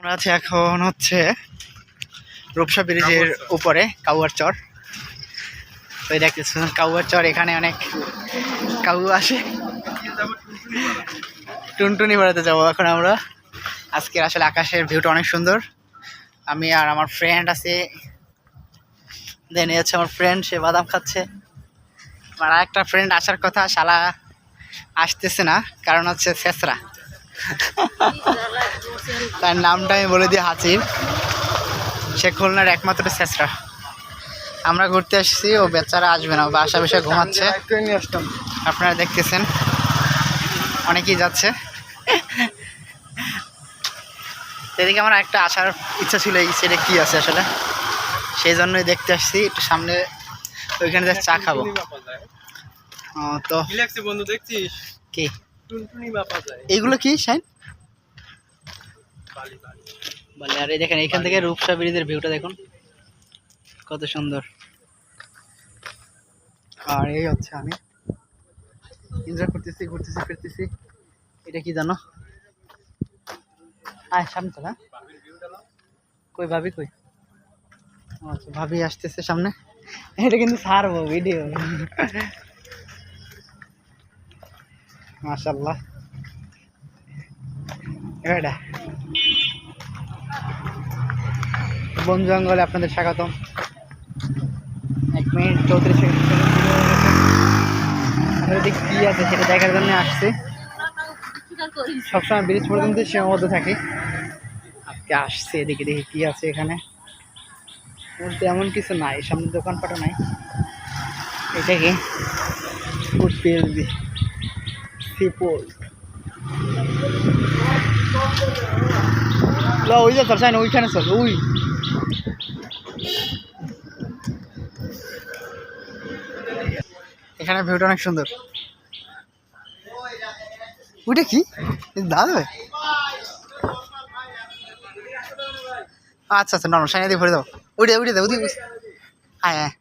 আমরা আছি এখন হচ্ছে রূপসা ব্রিজের উপরে কাউয়ার চর। তো এই দেখতেছেন কাউয়ার চর, এখানে অনেক কাউ আসে। টুনটুনি বেড়াতে যাবো এখন আমরা। আজকে আসলে আকাশের ভিউটা অনেক সুন্দর। আমি আর আমার ফ্রেন্ড আছে, দেন এই হচ্ছে আমার ফ্রেন্ড, সে বাদাম খাচ্ছে। আমার একটা ফ্রেন্ড আসার কথা, শালা আসতেছে না, কারণ হচ্ছে শেষরা। তার নামটা আমি বলে দিই, হাসিব। সে খুলনার একমাত্র শেষরা। আমরা ঘুরতে আসছি, ও বেচারা আসবে না, বাসা বসে ঘুমাচ্ছে। আপনারা দেখতেছেন অনেকেই যাচ্ছে। এদিকে আমার একটা আসার ইচ্ছা ছিল, এই সাইডে কি আছে আসলে, সেই জন্যই দেখতে আসছি। একটু সামনে ওইখানে যা চা খাবো। তো বন্ধু দেখছিস কি টুনটুনি মাপা যায়, এইগুলো কি শাইন বলে? আর এই দেখেন এখান থেকে রূপসা ব্রিজের ভিউটা দেখুন কত সুন্দর। আর এই হচ্ছে আমি এনজয় করতেছি, ঘুরতেছি ফিরতেছি। এটা কি জানো? আয় সামনে চলা। কই ভাবি কই? আচ্ছা ভাবি আসতেছে সামনে। এটা কিন্তু ছাড়বো ভিডিও। মাশাআল্লাহ। এটা বন জঙ্গলে আপনাদের স্বাগতম। 1 মিনিট 34 সেকেন্ড কি আছে সেটা দেখার জন্য আসছি। সবসময় ব্রিজ পর্যন্ত সীমাবদ্ধ থাকি, আজকে আসছে এদিকে দেখি কি আছে এখানে। বলতে এমন কিছু নাই, সামনে দোকানপাটও নাই। এটা কি ওই যে চল ওইখানে চল। ওই এখানে ভিউটা অনেক সুন্দর। ওইটা কি দাদা? আচ্ছা আচ্ছা নর্মাল সাইনা দিয়ে ভরে দাও। ওইটা ওইটা দাও। হ্যাঁ হ্যাঁ